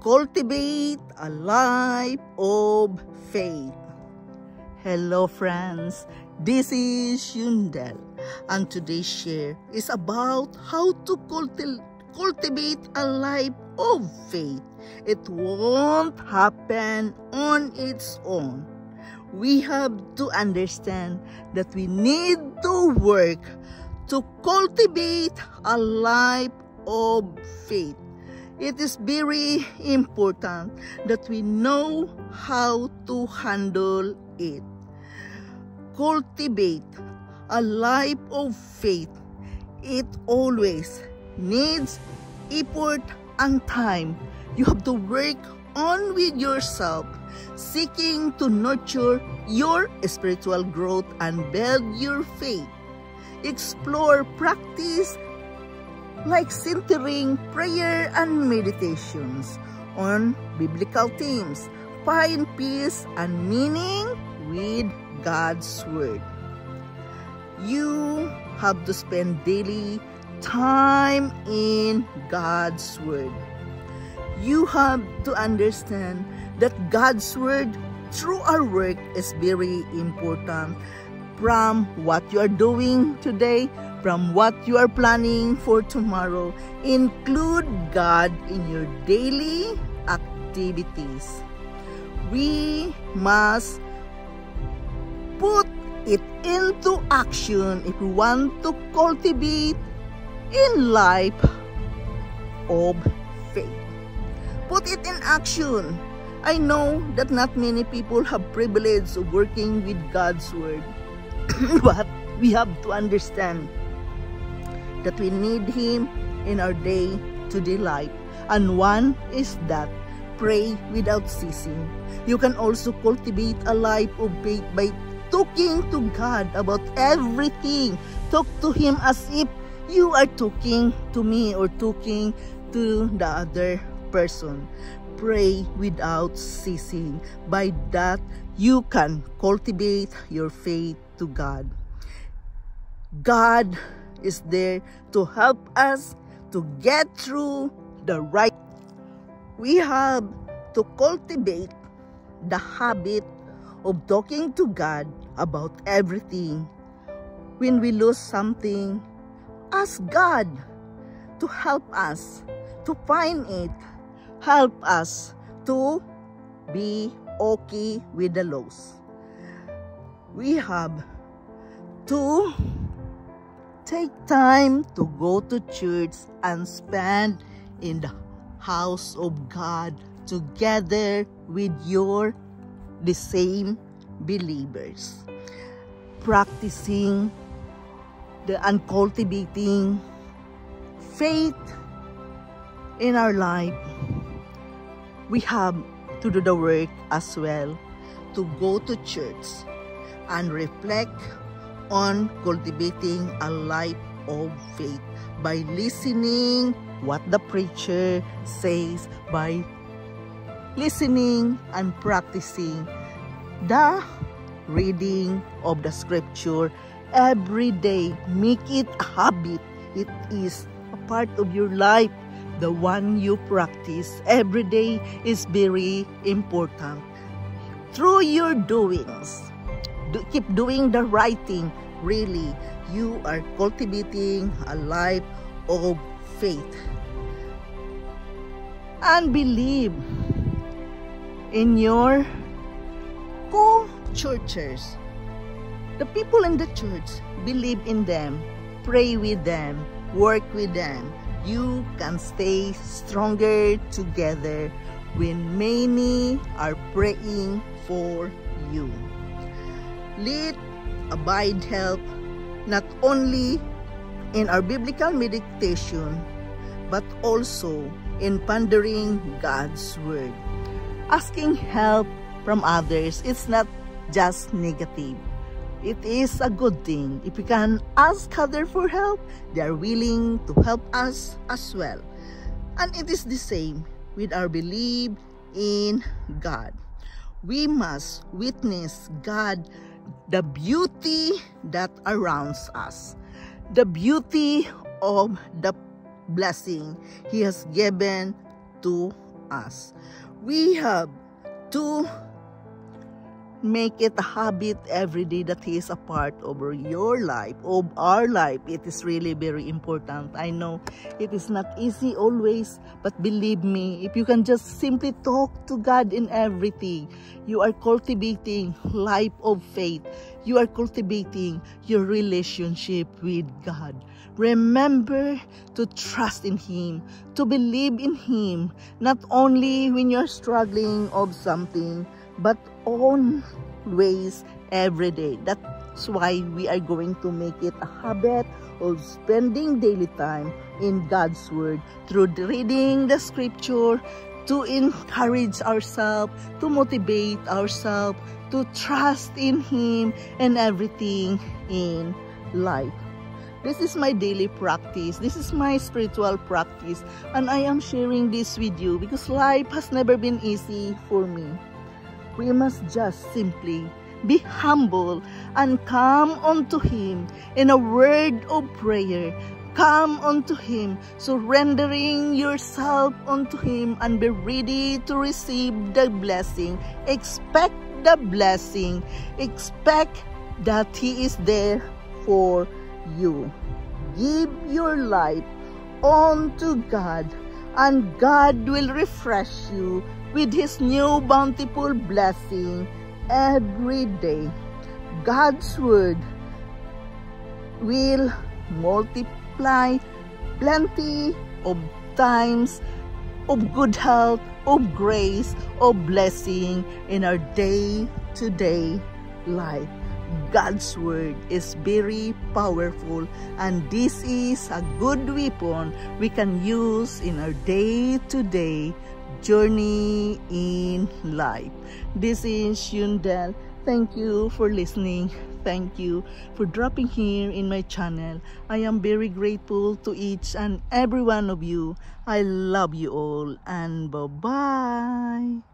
cultivate a life of faith. Hello friends, this is Yundel, and today's share is about how to cultivate a life of faith. It won't happen on its own. We have to understand that we need to work to cultivate a life of faith. It is very important that we know how to handle it. Cultivate a life of faith. It always needs effort and time. You have to work on with yourself, seeking to nurture your spiritual growth and build your faith. Explore practice like centering prayer and meditations on biblical themes. Find peace and meaning with God's Word. You have to spend daily time in God's Word. You have to understand that God's Word through our work is very important. From what you are doing today, from what you are planning for tomorrow, include God in your daily activities. We must put it into action if we want to cultivate in life of faith. Put it in action. I know that not many people have privilege of working with God's Word. But we have to understand that we need Him in our day-to-day life. And one is that pray without ceasing. You can also cultivate a life of faith by talking to God about everything. Talk to Him as if you are talking to me or talking to the other person. Pray without ceasing. By that, you can cultivate your faith to God. God is there to help us to get through the right. We have to cultivate the habit of talking to God about everything. When we lose something, ask God to help us to find it. Help us to be okay with the loss. We have to take time to go to church and spend in the house of God together with the same believers. Practicing and cultivating faith in our life. We have to do the work as well, to go to church and reflect on cultivating a life of faith by listening what the preacher says, by listening and practicing the reading of the scripture every day. Make it a habit. It is a part of your life. The one you practice every day is very important. Through your doings, keep doing the right thing. Really, you are cultivating a life of faith. And believe in your co-churchers. The people in the church, believe in them, pray with them, work with them. You can stay stronger together when many are praying for you. Let abide help not only in our biblical meditation, but also in pondering God's Word. Asking help from others, it's not just negative. It is a good thing. If we can ask others for help, they are willing to help us as well. And it is the same with our belief in God. We must witness God, the beauty that surrounds us, the beauty of the blessing He has given to us. We have to make it a habit every day that He is a part of your life, of our life. It is really very important. I know it is not easy always, but believe me, if you can just simply talk to God in everything, you are cultivating life of faith. You are cultivating your relationship with God. Remember to trust in Him, to believe in Him, not only when you're struggling of something, but always, every day. That's why we are going to make it a habit of spending daily time in God's Word through reading the Scripture, to encourage ourselves, to motivate ourselves, to trust in Him and everything in life. This is my daily practice. This is my spiritual practice, and I am sharing this with you because life has never been easy for me. We must just simply be humble and come unto Him in a word of prayer. Come unto Him, surrendering yourself unto Him, and be ready to receive the blessing. Expect the blessing. Expect that He is there for you. Give your life unto God, and God will refresh you with His new bountiful blessing every day. God's Word will multiply plenty of times of good health, of grace, of blessing in our day-to-day life. God's Word is very powerful, and this is a good weapon we can use in our day-to-day journey in life. This is Yundel. Thank you for listening. Thank you for dropping here in my channel. I am very grateful to each and every one of you. I love you all, and bye-bye.